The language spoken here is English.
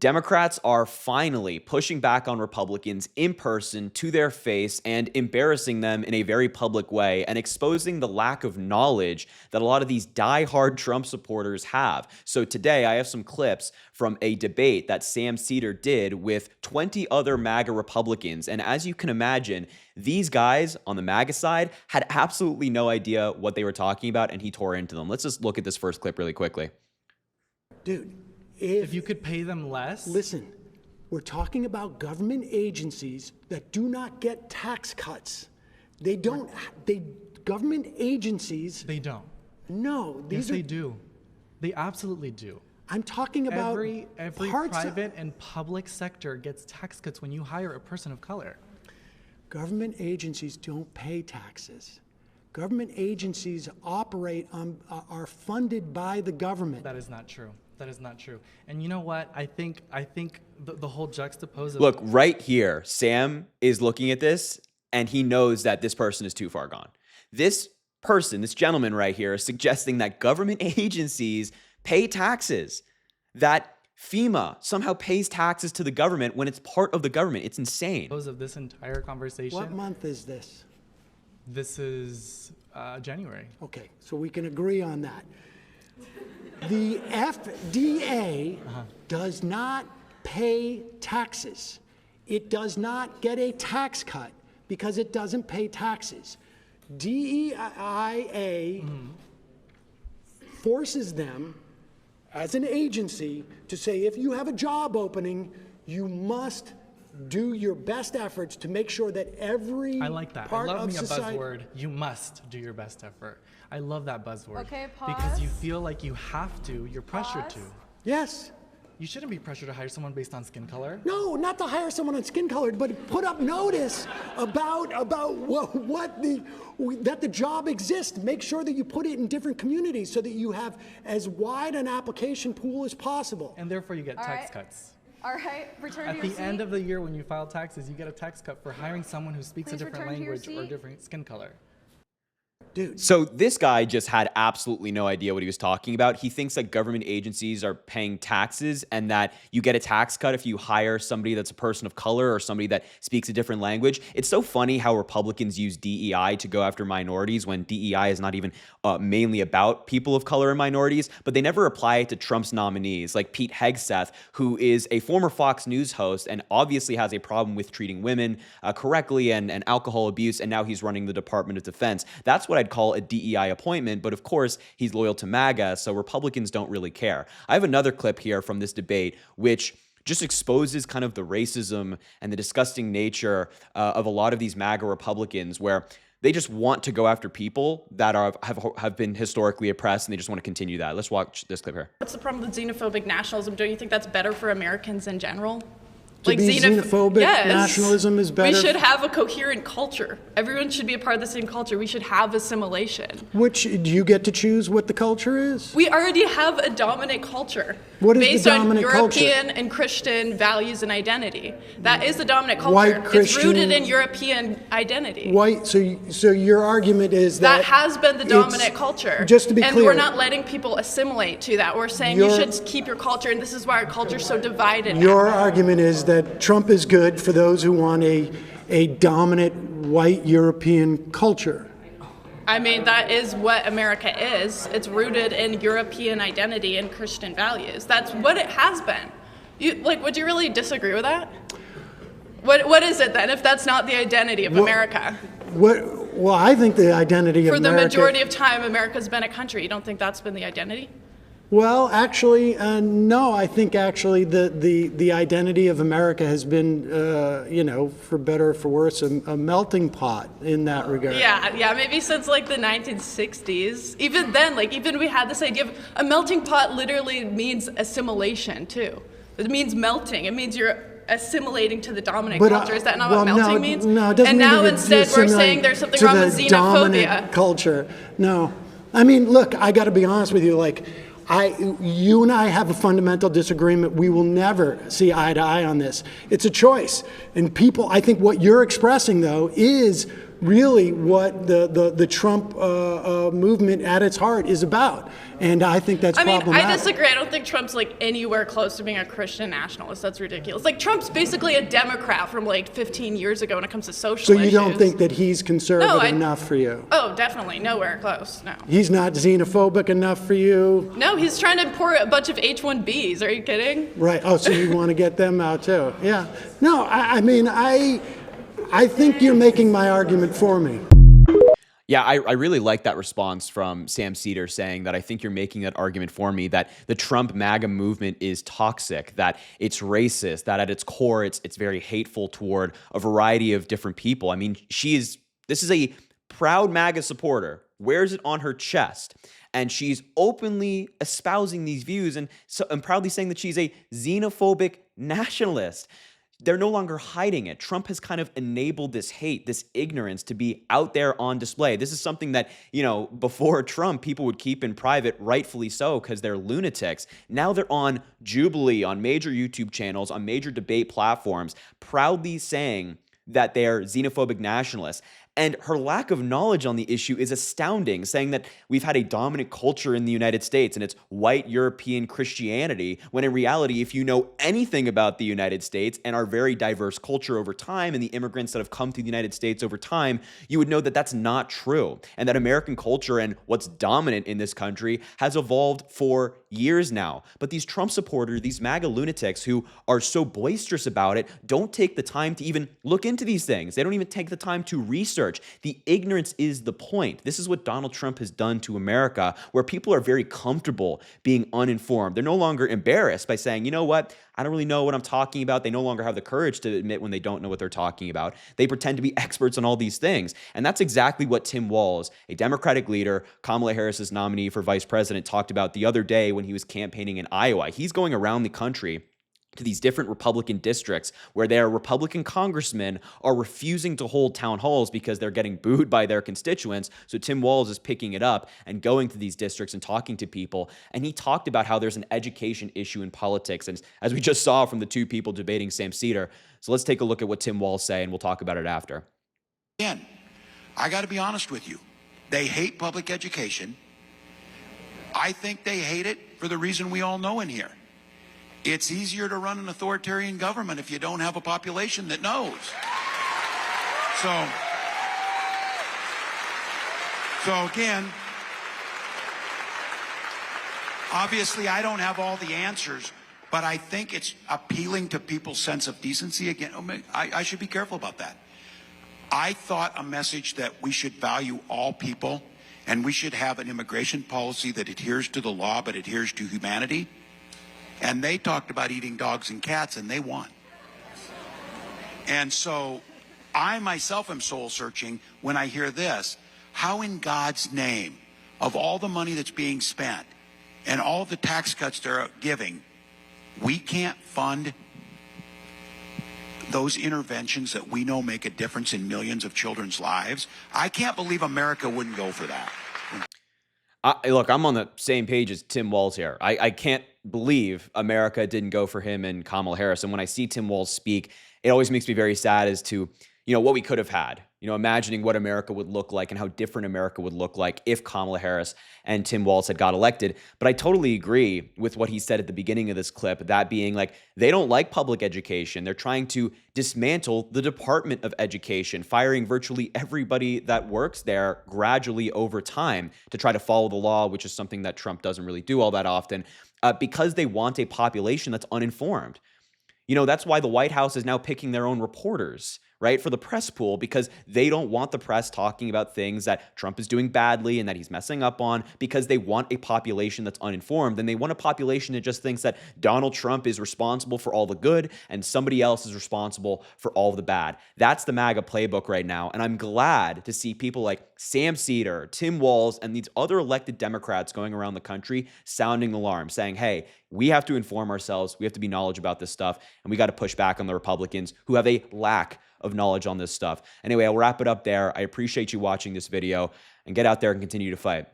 Democrats are finally pushing back on Republicans in person to their face and embarrassing them in a very public way and exposing the lack of knowledge that a lot of these diehard Trump supporters have. So today I have some clips from a debate that Sam Seder did with 20 other MAGA Republicans. And as you can imagine, these guys on the MAGA side had absolutely no idea what they were talking about, and he tore into them. Let's just look at this first clip really quickly. Dude. If you could pay them less? Listen, we're talking about government agencies that do not get tax cuts. They don't, government agencies. They don't. No, yes, they do. They absolutely do. I'm talking about every private and public sector gets tax cuts when you hire a person of color. Government agencies don't pay taxes. Government agencies operate are funded by the government. That is not true. That is not true. And you know what? I think the whole juxtapose of— Look, right here, Sam is looking at this and he knows that this person is too far gone. This person, this gentleman right here, is suggesting that government agencies pay taxes, that FEMA somehow pays taxes to the government when it's part of the government. It's insane. Of this entire conversation. What month is this? This is January. Okay, so we can agree on that. The FDA does not pay taxes. It does not get a tax cut because it doesn't pay taxes. DEIA forces them as an agency to say, if you have a job opening, you must do your best efforts to make sure that every I like that. part I love of me a society— buzzword. You must do your best effort. I love that buzzword. Okay, pause. Because you feel like you have to. You're pressured to. Yes. You shouldn't be pressured to hire someone based on skin color. No, not to hire someone on skin color, but put up notice about that the job exists. Make sure that you put it in different communities so that you have as wide an application pool as possible. And therefore you get tax cuts. All right, return to At your the seat. end of the year when you file taxes, you get a tax cut for hiring someone who speaks a different language or a different skin color. Dude. So this guy just had absolutely no idea what he was talking about. He thinks that government agencies are paying taxes and that you get a tax cut if you hire somebody that's a person of color or somebody that speaks a different language. It's so funny how Republicans use DEI to go after minorities when DEI is not even mainly about people of color and minorities, but they never apply it to Trump's nominees like Pete Hegseth, who is a former Fox News host and obviously has a problem with treating women correctly and alcohol abuse, and now he's running the Department of Defense. That's what I'd call a DEI appointment, but of course he's loyal to MAGA, so Republicans don't really care. I have another clip here from this debate which just exposes kind of the racism and the disgusting nature of a lot of these MAGA Republicans, where they just want to go after people that have been historically oppressed, and they just want to continue that. Let's watch this clip here. What's the problem with xenophobic nationalism? Don't you think that's better for Americans in general? To be xenophobic, nationalism is better. We should have a coherent culture. Everyone should be a part of the same culture. We should have assimilation. Which, do you get to choose what the culture is? We already have a dominant culture. What is based the dominant on culture? European and Christian values and identity. That is the dominant culture. White Christian, it's rooted in European identity. White. So your argument is that has been the dominant culture. Just to be clear, and we're not letting people assimilate to that. We're saying you should keep your culture, and this is why our culture is so divided. Your argument is that Trump is good for those who want a dominant white European culture. I mean, that is what America is. It's rooted in European identity and Christian values. That's what it has been. Would you really disagree with that? What is it then, if that's not the identity of America? Well, I think the identity of America— For the majority of time, America's been a country. You don't think that's been the identity? Well, actually, no. I think actually the identity of America has been, for better or for worse, a melting pot in that regard. Yeah, maybe since like the 1960s. Even then, even we had this idea of a melting pot literally means assimilation too. It means melting. It means you're assimilating to the dominant culture. Is that not what melting means? No, it doesn't and mean now you're instead we're saying there's something wrong with xenophobia. Dominant culture. No. I mean, look, I got to be honest with you. You and I have a fundamental disagreement. We will never see eye to eye on this. It's a choice. And I think what you're expressing, though, is really what the Trump movement at its heart is about. And I think that's problematic. I disagree. I don't think Trump's like anywhere close to being a Christian nationalist. That's ridiculous. Like Trump's basically a Democrat from like 15 years ago when it comes to social issues. So you don't think that he's conservative enough for you? Oh, definitely. Nowhere close. No. He's not xenophobic enough for you? No, he's trying to import a bunch of H-1Bs. Are you kidding? Right. Oh, so you want to get them out too? Yeah. No, I mean, I think you're making my argument for me. Yeah, I really like that response from Sam Seder saying that I think you're making that argument for me, that the Trump MAGA movement is toxic, that it's racist, that at its core it's very hateful toward a variety of different people. I mean, this is a proud MAGA supporter, wears it on her chest, and she's openly espousing these views and proudly saying that she's a xenophobic nationalist. They're no longer hiding it. Trump has kind of enabled this hate, this ignorance to be out there on display. This is something that, before Trump, people would keep in private, rightfully so, because they're lunatics. Now they're on Jubilee, on major YouTube channels, on major debate platforms, proudly saying that they're xenophobic nationalists. And her lack of knowledge on the issue is astounding, saying that we've had a dominant culture in the United States and it's white European Christianity, when in reality, if you know anything about the United States and our very diverse culture over time and the immigrants that have come to the United States over time, you would know that that's not true, and that American culture and what's dominant in this country has evolved for years now. But these Trump supporters, these MAGA lunatics who are so boisterous about it, don't take the time to even look into these things. They don't even take the time to research. The ignorance is the point. This is what Donald Trump has done to America, where people are very comfortable being uninformed. They're no longer embarrassed by saying, you know what, I don't really know what I'm talking about. They no longer have the courage to admit when they don't know what they're talking about. They pretend to be experts on all these things. And that's exactly what Tim Walz, a Democratic leader, Kamala Harris's nominee for vice president, talked about the other day when he was campaigning in Iowa. He's going around the country to these different Republican districts where their Republican congressmen are refusing to hold town halls because they're getting booed by their constituents. So Tim Walz is picking it up and going to these districts and talking to people. And he talked about how there's an education issue in politics. And as we just saw from the two people debating Sam Seder. So let's take a look at what Tim Walz say, and we'll talk about it after. Again, I got to be honest with you. They hate public education. I think they hate it for the reason we all know in here. It's easier to run an authoritarian government if you don't have a population that knows. So again, obviously I don't have all the answers, but I think it's appealing to people's sense of decency. Again, I should be careful about that. I thought a message that we should value all people and we should have an immigration policy that adheres to the law but adheres to humanity. And they talked about eating dogs and cats, and they won. And so I myself am soul searching when I hear this. How in God's name, of all the money that's being spent and all the tax cuts they're giving, we can't fund those interventions that we know make a difference in millions of children's lives? I can't believe America wouldn't go for that. Look, I'm on the same page as Tim Walz here. I can't believe America didn't go for him and Kamala Harris. And when I see Tim Walz speak, it always makes me very sad as to, what we could have had. Imagining what America would look like and how different America would look like if Kamala Harris and Tim Walz had got elected. But I totally agree with what he said at the beginning of this clip, that being like, they don't like public education. They're trying to dismantle the Department of Education, firing virtually everybody that works there gradually over time to try to follow the law, which is something that Trump doesn't really do all that often, because they want a population that's uninformed. That's why the White House is now picking their own reporters, right, for the press pool, because they don't want the press talking about things that Trump is doing badly and that he's messing up on, because they want a population that's uninformed. And they want a population that just thinks that Donald Trump is responsible for all the good and somebody else is responsible for all the bad. That's the MAGA playbook right now. And I'm glad to see people like Sam Seder, Tim Walz, and these other elected Democrats going around the country sounding the alarm, saying, hey, we have to inform ourselves. We have to be knowledgeable about this stuff. And we got to push back on the Republicans who have a lack of knowledge on this stuff. Anyway, I'll wrap it up there. I appreciate you watching this video, and get out there and continue to fight.